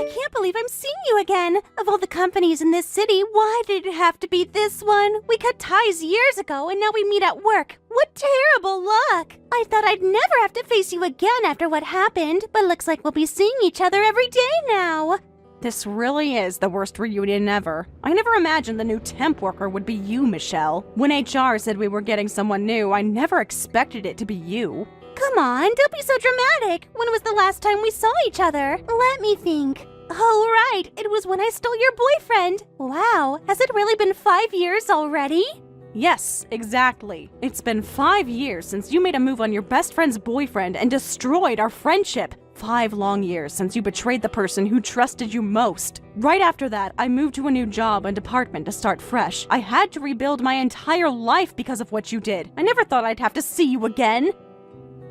I can't believe I'm seeing you again. Of all the companies in this city, why did it have to be this one? We cut ties years ago and now we meet at work. What terrible luck! I thought I'd never have to face you again after what happened, but looks like we'll be seeing each other every day now. This really is the worst reunion ever. I never imagined the new temp worker would be you, Michelle. When HR said we were getting someone new, I never expected it to be you. Come on, don't be so dramatic. When was the last time we saw each other? Let me think. Oh, right, it was when I stole your boyfriend. Wow, has it really been 5 years already? Yes, exactly. It's been 5 years since you made a move on your best friend's boyfriend and destroyed our friendship. 5 long years since you betrayed the person who trusted you most. Right after that, I moved to a new job and department to start fresh. I had to rebuild my entire life because of what you did. I never thought I'd have to see you again.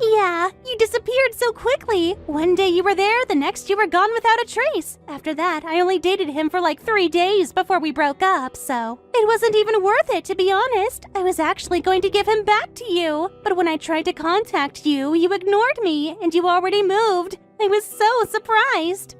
Yeah, you disappeared so quickly. One day you were there, the next you were gone without a trace. After that, I only dated him for like 3 days before we broke up, so it wasn't even worth it, to be honest. I was actually going to give him back to you, but when I tried to contact you, you ignored me, and you already moved. I was so surprised.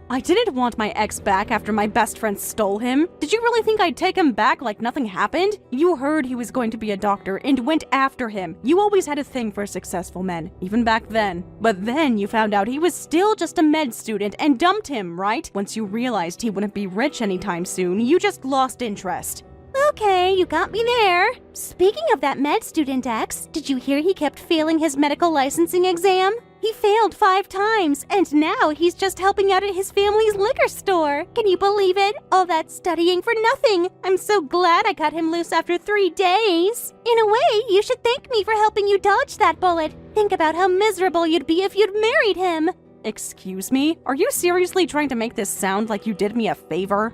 I didn't want my ex back after my best friend stole him. Did you really think I'd take him back like nothing happened? You heard he was going to be a doctor and went after him. You always had a thing for successful men, even back then. But then you found out he was still just a med student and dumped him, right? Once you realized he wouldn't be rich anytime soon, you just lost interest. Okay, you got me there. Speaking of that med student ex, did you hear he kept failing his medical licensing exam? He failed 5 times, and now he's just helping out at his family's liquor store. Can you believe it? All that studying for nothing. I'm so glad I cut him loose after 3 days. In a way, you should thank me for helping you dodge that bullet. Think about how miserable you'd be if you'd married him. Excuse me? Are you seriously trying to make this sound like you did me a favor?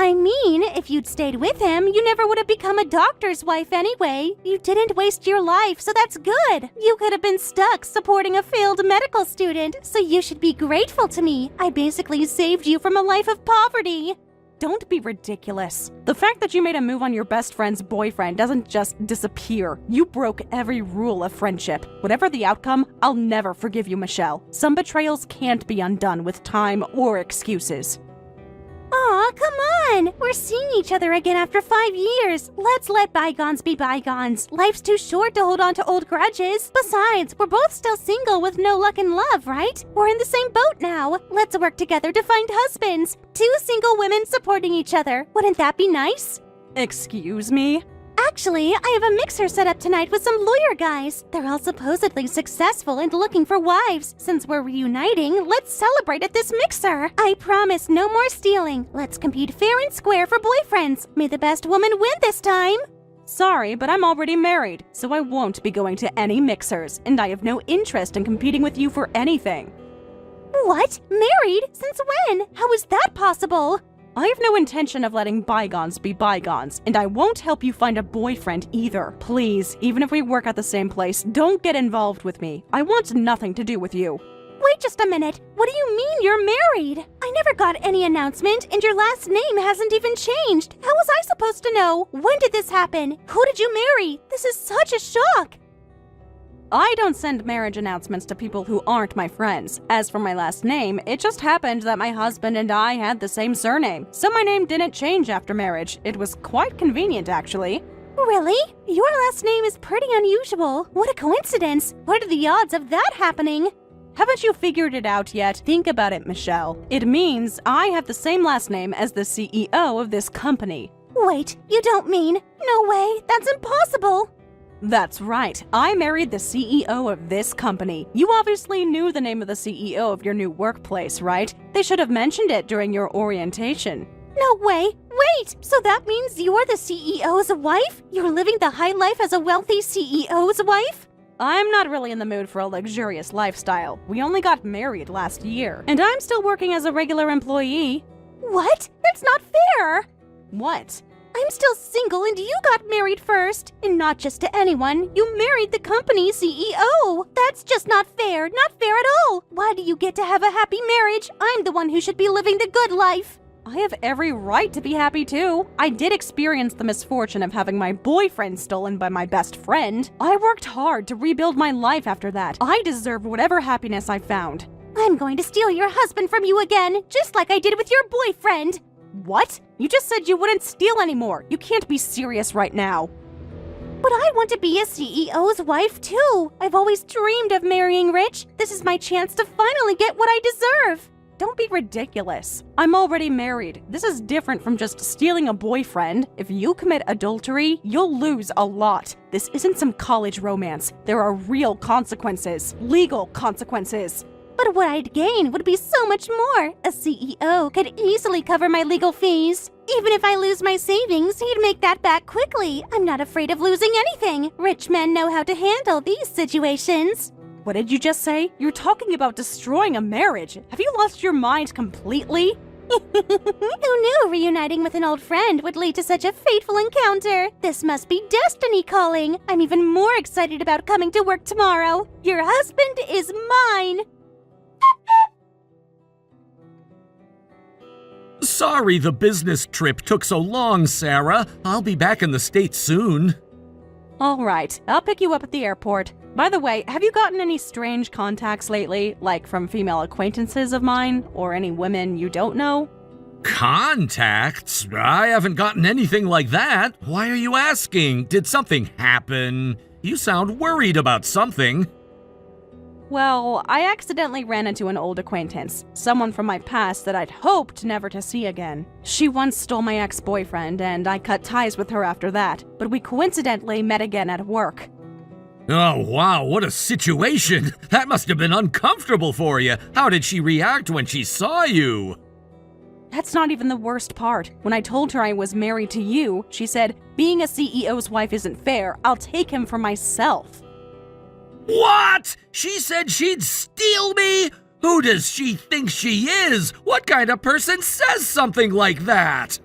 I mean, if you'd stayed with him, you never would have become a doctor's wife anyway. You didn't waste your life, so that's good. You could have been stuck supporting a failed medical student, so you should be grateful to me. I basically saved you from a life of poverty. Don't be ridiculous. The fact that you made a move on your best friend's boyfriend doesn't just disappear. You broke every rule of friendship. Whatever the outcome, I'll never forgive you, Michelle. Some betrayals can't be undone with time or excuses. Aw, come on! We're seeing each other again after 5 years. Let's let bygones be bygones. Life's too short to hold on to old grudges. Besides, we're both still single with no luck in love, right? We're in the same boat now. Let's work together to find husbands. 2 single women supporting each other. Wouldn't that be nice? Excuse me? Actually, I have a mixer set up tonight with some lawyer guys. They're all supposedly successful and looking for wives. Since we're reuniting, let's celebrate at this mixer. I promise no more stealing. Let's compete fair and square for boyfriends. May the best woman win this time. Sorry, but I'm already married, so I won't be going to any mixers, and I have no interest in competing with you for anything. What? Married? Since when? How is that possible? I have no intention of letting bygones be bygones, and I won't help you find a boyfriend either. Please, even if we work at the same place, don't get involved with me. I want nothing to do with you. Wait just a minute. What do you mean you're married? I never got any announcement, and your last name hasn't even changed. How was I supposed to know? When did this happen? Who did you marry? This is such a shock. I don't send marriage announcements to people who aren't my friends. As for my last name, it just happened that my husband and I had the same surname, so my name didn't change after marriage. It was quite convenient, actually. Really? Your last name is pretty unusual. What a coincidence. What are the odds of that happening? Haven't you figured it out yet? Think about it, Michelle. It means I have the same last name as the CEO of this company. Wait, you don't mean? No way, that's impossible. That's right. I married the CEO of this company. You obviously knew the name of the CEO of your new workplace, right? They should have mentioned it during your orientation. No way. Wait, so that means you're the CEO's wife? You're living the high life as a wealthy CEO's wife? I'm not really in the mood for a luxurious lifestyle. We only got married last year, and I'm still working as a regular employee. What? That's not fair. What? I'm still single and you got married first. And not just to anyone, you married the company CEO. That's just not fair, not fair at all. Why do you get to have a happy marriage? I'm the one who should be living the good life. I have every right to be happy too. I did experience the misfortune of having my boyfriend stolen by my best friend. I worked hard to rebuild my life after that. I deserve whatever happiness I found. I'm going to steal your husband from you again, just like I did with your boyfriend. What? You just said you wouldn't steal anymore. You can't be serious right now. But I want to be a CEO's wife too. I've always dreamed of marrying rich. This is my chance to finally get what I deserve. Don't be ridiculous. I'm already married. This is different from just stealing a boyfriend. If you commit adultery, you'll lose a lot. This isn't some college romance. There are real consequences. Legal consequences. But what I'd gain would be so much more. A CEO could easily cover my legal fees. Even if I lose my savings, he'd make that back quickly. I'm not afraid of losing anything. Rich men know how to handle these situations. What did you just say? You're talking about destroying a marriage. Have you lost your mind completely? Who knew reuniting with an old friend would lead to such a fateful encounter? This must be destiny calling. I'm even more excited about coming to work tomorrow. Your husband is mine. Sorry the business trip took so long, Sarah. I'll be back in the States soon. All right, I'll pick you up at the airport. By the way, have you gotten any strange contacts lately, like from female acquaintances of mine, or any women you don't know? Contacts? I haven't gotten anything like that. Why are you asking? Did something happen? You sound worried about something. Well, I accidentally ran into an old acquaintance, someone from my past that I'd hoped never to see again. She once stole my ex-boyfriend, and I cut ties with her after that, but we coincidentally met again at work. Oh, wow, what a situation. That must have been uncomfortable for you. How did she react when she saw you? That's not even the worst part. When I told her I was married to you, she said, "Being a CEO's wife isn't fair. I'll take him for myself." What? She said she'd steal me? Who does she think she is? What kind of person says something like that?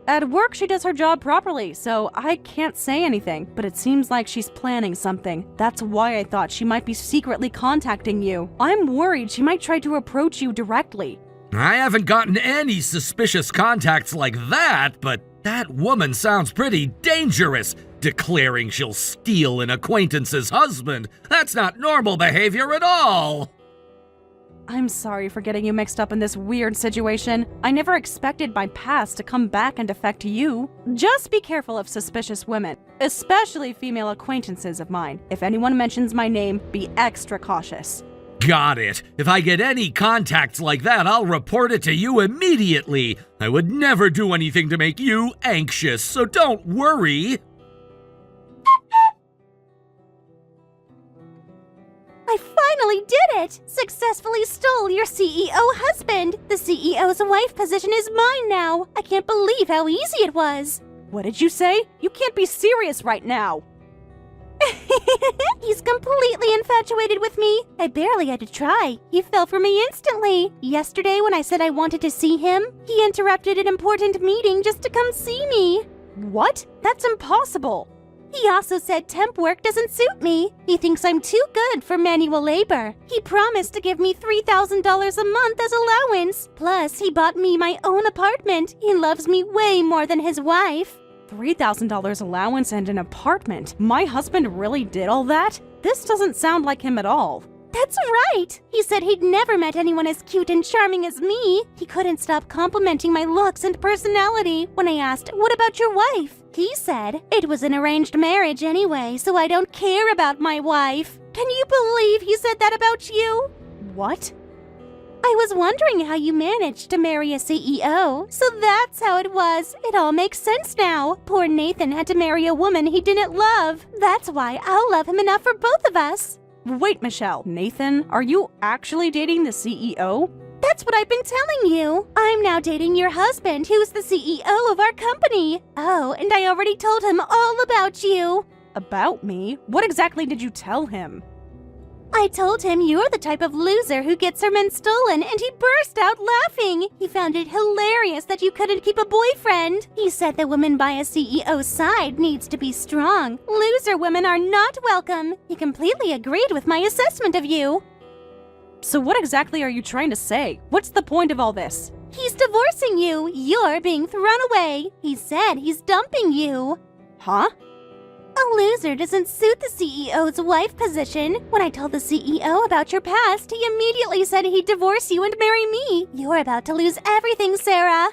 At work, she does her job properly, so I can't say anything, but it seems like she's planning something. That's why I thought she might be secretly contacting you. I'm worried she might try to approach you directly. I haven't gotten any suspicious contacts like that, but that woman sounds pretty dangerous, declaring she'll steal an acquaintance's husband. That's not normal behavior at all. I'm sorry for getting you mixed up in this weird situation. I never expected my past to come back and affect you. Just be careful of suspicious women, especially female acquaintances of mine. If anyone mentions my name, be extra cautious. Got it. If I get any contacts like that, I'll report it to you immediately. I would never do anything to make you anxious, so don't worry. I finally did it! Successfully stole your CEO husband! The CEO's wife position is mine now! I can't believe how easy it was! What did you say? You can't be serious right now. He's completely infatuated with me. I barely had to try. He fell for me instantly. Yesterday, when I said I wanted to see him, he interrupted an important meeting just to come see me. What? That's impossible. He also said temp work doesn't suit me. He thinks I'm too good for manual labor. He promised to give me $3,000 a month as allowance. Plus, he bought me my own apartment. He loves me way more than his wife. $3,000 allowance and an apartment. My husband really did all that? This doesn't sound like him at all. That's right! He said he'd never met anyone as cute and charming as me. He couldn't stop complimenting my looks and personality. When I asked, "What about your wife?" he said, "It was an arranged marriage anyway, so I don't care about my wife." Can you believe he said that about you? What? I was wondering how you managed to marry a CEO. So that's how it was. It all makes sense now. Poor Nathan had to marry a woman he didn't love. That's why I'll love him enough for both of us. Wait, Michelle. Nathan, are you actually dating the CEO? That's what I've been telling you. I'm now dating your husband, who's the CEO of our company. Oh, and I already told him all about you. About me? What exactly did you tell him? I told him you're the type of loser who gets her men stolen, and he burst out laughing. He found it hilarious that you couldn't keep a boyfriend. He said the woman by a CEO's side needs to be strong. Loser women are not welcome. He completely agreed with my assessment of you. So what exactly are you trying to say? What's the point of all this? He's divorcing you. You're being thrown away. He said he's dumping you. Huh? A loser doesn't suit the CEO's wife position. When I told the CEO about your past, he immediately said he'd divorce you and marry me. You're about to lose everything, Sarah.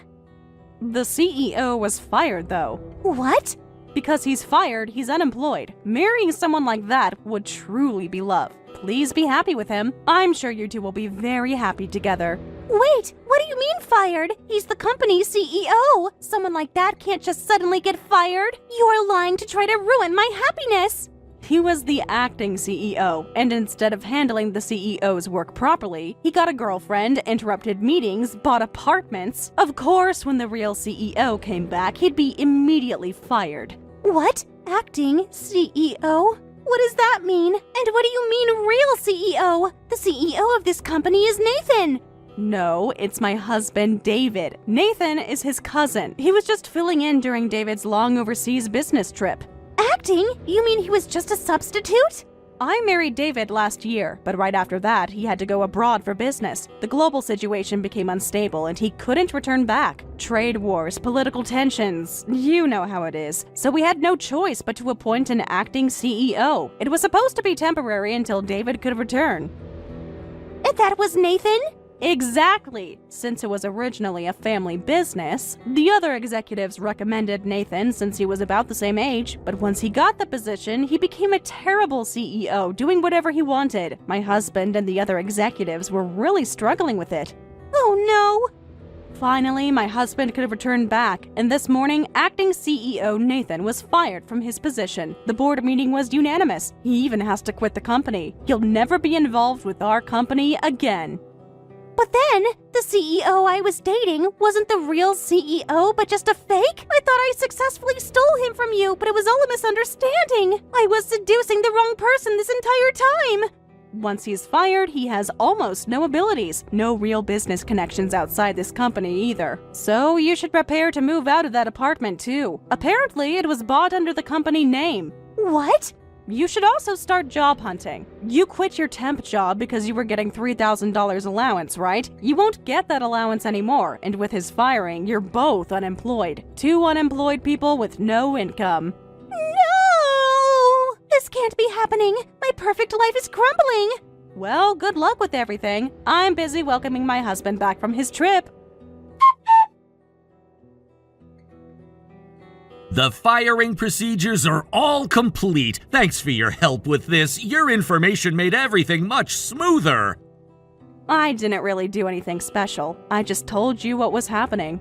The CEO was fired, though. What? Because he's fired, he's unemployed. Marrying someone like that would truly be love. Please be happy with him. I'm sure you two will be very happy together. Wait, what do you mean fired? He's the company's CEO. Someone like that can't just suddenly get fired. You are lying to try to ruin my happiness. He was the acting CEO, and instead of handling the CEO's work properly, he got a girlfriend, interrupted meetings, bought apartments. Of course, when the real CEO came back, he'd be immediately fired. What? Acting CEO? What does that mean? And what do you mean real CEO? The CEO of this company is Nathan. No, it's my husband, David. Nathan is his cousin. He was just filling in during David's long overseas business trip. Acting? You mean he was just a substitute? I married David last year, but right after that, he had to go abroad for business. The global situation became unstable and he couldn't return back. Trade wars, political tensions, you know how it is. So we had no choice but to appoint an acting CEO. It was supposed to be temporary until David could return. And that was Nathan? Exactly! Since it was originally a family business, the other executives recommended Nathan since he was about the same age, but once he got the position, he became a terrible CEO, doing whatever he wanted. My husband and the other executives were really struggling with it. Oh no! Finally, my husband could have returned back, and this morning, acting CEO Nathan was fired from his position. The board meeting was unanimous. He even has to quit the company. He'll never be involved with our company again. But then, the CEO I was dating wasn't the real CEO, but just a fake? I thought I successfully stole him from you, but it was all a misunderstanding. I was seducing the wrong person this entire time. Once he's fired, he has almost no abilities. No real business connections outside this company either. So you should prepare to move out of that apartment too. Apparently, it was bought under the company name. What? You should also start job hunting. You quit your temp job because you were getting $3,000 allowance, right? You won't get that allowance anymore, and with his firing, you're both unemployed. Two unemployed people with no income. No! This can't be happening. My perfect life is crumbling. Well, good luck with everything. I'm busy welcoming my husband back from his trip. The firing procedures are all complete. Thanks for your help with this. Your information made everything much smoother. I didn't really do anything special. I just told you what was happening.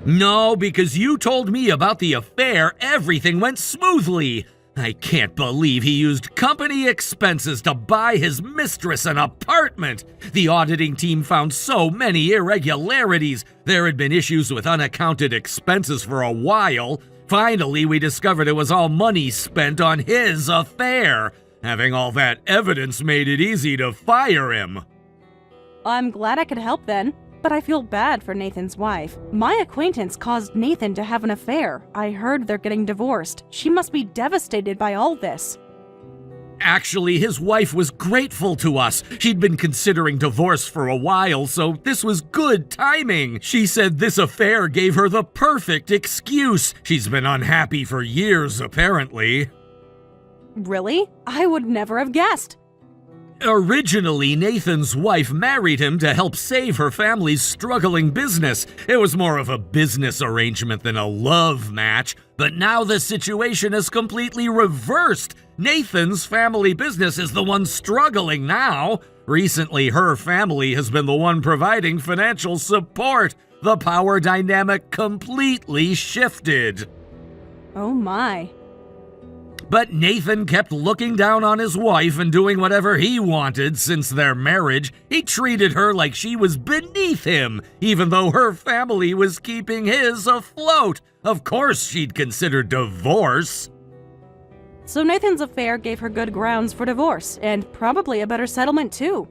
No, because you told me about the affair, everything went smoothly. I can't believe he used company expenses to buy his mistress an apartment. The auditing team found so many irregularities. There had been issues with unaccounted expenses for a while. Finally, we discovered it was all money spent on his affair. Having all that evidence made it easy to fire him. I'm glad I could help then, but I feel bad for Nathan's wife. My acquaintance caused Nathan to have an affair. I heard they're getting divorced. She must be devastated by all this. Actually, his wife was grateful to us. She'd been considering divorce for a while, so this was good timing. She said this affair gave her the perfect excuse. She's been unhappy for years, apparently. Really? I would never have guessed. Originally, Nathan's wife married him to help save her family's struggling business. It was more of a business arrangement than a love match. But now the situation is completely reversed. Nathan's family business is the one struggling now. Recently, her family has been the one providing financial support. The power dynamic completely shifted. Oh my. But Nathan kept looking down on his wife and doing whatever he wanted since their marriage. He treated her like she was beneath him, even though her family was keeping his afloat. Of course she'd consider divorce. So Nathan's affair gave her good grounds for divorce, and probably a better settlement too.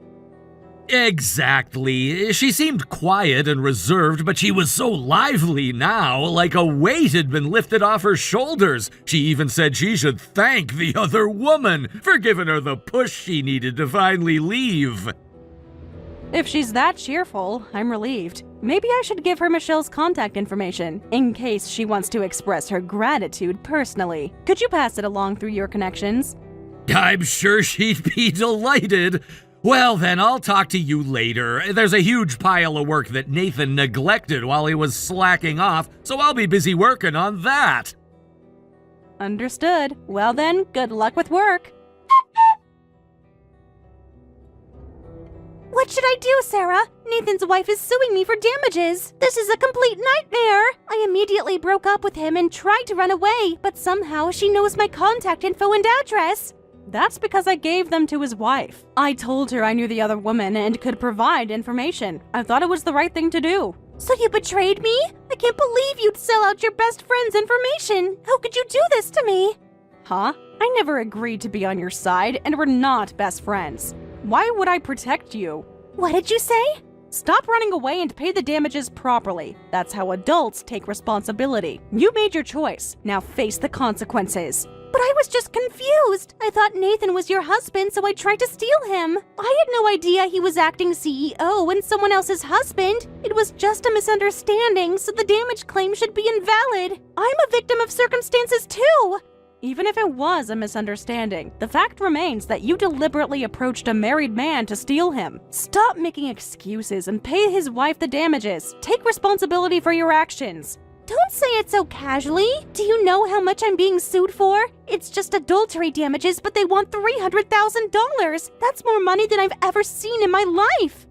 Exactly. She seemed quiet and reserved, but she was so lively now, like a weight had been lifted off her shoulders. She even said she should thank the other woman for giving her the push she needed to finally leave. If she's that cheerful, I'm relieved. Maybe I should give her Michelle's contact information, in case she wants to express her gratitude personally. Could you pass it along through your connections? I'm sure she'd be delighted. Well, then I'll talk to you later. There's a huge pile of work that Nathan neglected while he was slacking off, so I'll be busy working on that. Understood. Well then, good luck with work. What should I do, Sarah? Nathan's wife is suing me for damages. This is a complete nightmare. I immediately broke up with him and tried to run away, but somehow she knows my contact info and address. That's because I gave them to his wife. I told her I knew the other woman and could provide information. I thought it was the right thing to do. So you betrayed me? I can't believe you'd sell out your best friend's information. How could you do this to me? Huh? I never agreed to be on your side, and we're not best friends. Why would I protect you? What did you say? Stop running away and pay the damages properly. That's how adults take responsibility. You made your choice. Now face the consequences. But I was just confused. I thought Nathan was your husband, so I tried to steal him. I had no idea he was acting CEO and someone else's husband. It was just a misunderstanding, so the damage claim should be invalid. I'm a victim of circumstances too. Even if it was a misunderstanding, the fact remains that you deliberately approached a married man to steal him. Stop making excuses and pay his wife the damages. Take responsibility for your actions. Don't say it so casually. Do you know how much I'm being sued for? It's just adultery damages, but they want $300,000. That's more money than I've ever seen in my life.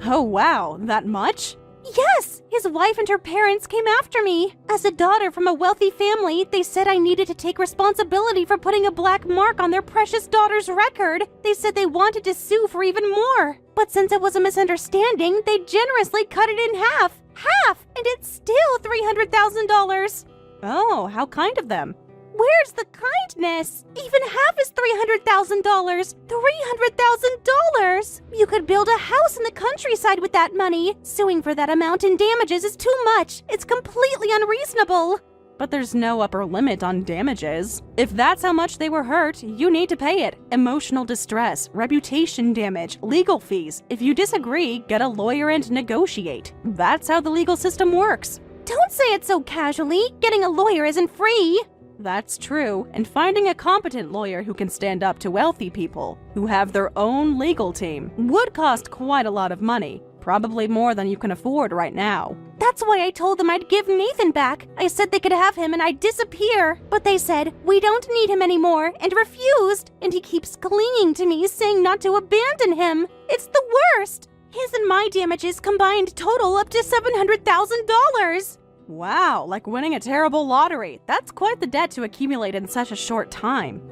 Oh wow, that much? Yes! His wife and her parents came after me. As a daughter from a wealthy family, they said I needed to take responsibility for putting a black mark on their precious daughter's record. They said they wanted to sue for even more. But since it was a misunderstanding, they generously cut it in half. Half! And it's still $300,000. Oh, how kind of them. Where's the kindness? Even half is $300,000. $300,000! You could build a house in the countryside with that money. Suing for that amount in damages is too much. It's completely unreasonable. But there's no upper limit on damages. If that's how much they were hurt, you need to pay it. Emotional distress, reputation damage, legal fees. If you disagree, get a lawyer and negotiate. That's how the legal system works. Don't say it so casually. Getting a lawyer isn't free. That's true, and finding a competent lawyer who can stand up to wealthy people, who have their own legal team, would cost quite a lot of money. Probably more than you can afford right now. That's why I told them I'd give Nathan back. I said they could have him and I'd disappear. But they said, we don't need him anymore, and refused. And he keeps clinging to me, saying not to abandon him. It's the worst. His and my damages combined total up to $700,000. Wow, like winning a terrible lottery. That's quite the debt to accumulate in such a short time.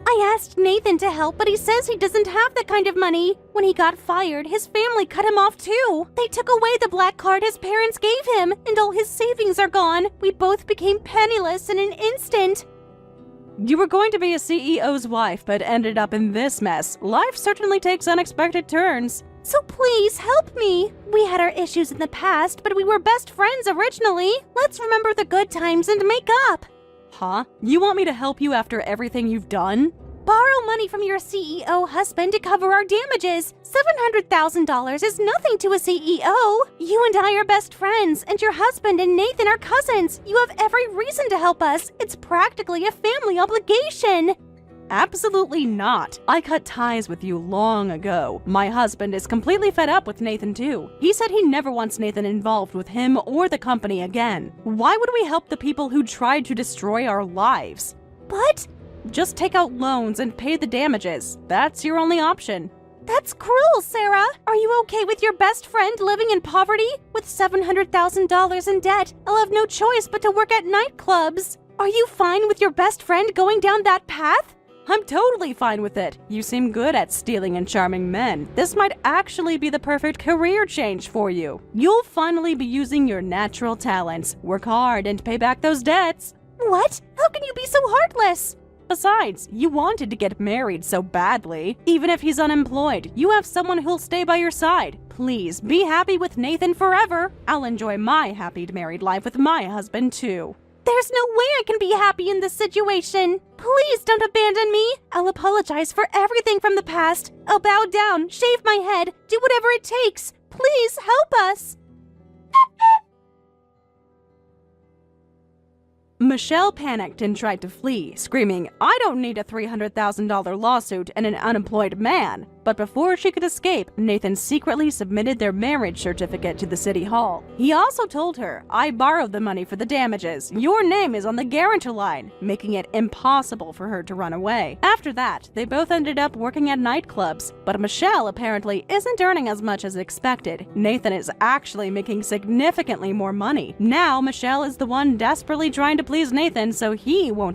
I asked Nathan to help, but he says he doesn't have that kind of money. When he got fired, his family cut him off too. They took away the black card his parents gave him, and all his savings are gone. We both became penniless in an instant. You were going to be a CEO's wife, but ended up in this mess. Life certainly takes unexpected turns. So please help me. We had our issues in the past, but we were best friends originally. Let's remember the good times and make up. Huh? You want me to help you after everything you've done? Borrow money from your CEO husband to cover our damages. $700,000 is nothing to a CEO. You and I are best friends, and your husband and Nathan are cousins. You have every reason to help us. It's practically a family obligation. Absolutely not. I cut ties with you long ago. My husband is completely fed up with Nathan too. He said he never wants Nathan involved with him or the company again. Why would we help the people who tried to destroy our lives? But just take out loans and pay the damages. That's your only option. That's cruel, Sarah. Are you okay with your best friend living in poverty? With $700,000 in debt, I'll have no choice but to work at nightclubs. Are you fine with your best friend going down that path? I'm totally fine with it. You seem good at stealing and charming men. This might actually be the perfect career change for you. You'll finally be using your natural talents. Work hard and pay back those debts. What? How can you be so heartless? Besides, you wanted to get married so badly. Even if he's unemployed, you have someone who'll stay by your side. Please, be happy with Nathan forever. I'll enjoy my happy married life with my husband too. There's no way I can be happy in this situation. Please don't abandon me. I'll apologize for everything from the past. I'll bow down, shave my head, do whatever it takes. Please help us. Michelle panicked and tried to flee, screaming, "I don't need a $300,000 lawsuit and an unemployed man." But before she could escape, Nathan secretly submitted their marriage certificate to the city hall. He also told her, "I borrowed the money for the damages. Your name is on the guarantor line," making it impossible for her to run away. After that, they both ended up working at nightclubs, but Michelle apparently isn't earning as much as expected. Nathan is actually making significantly more money. Now, Michelle is the one desperately trying to please Nathan so he won't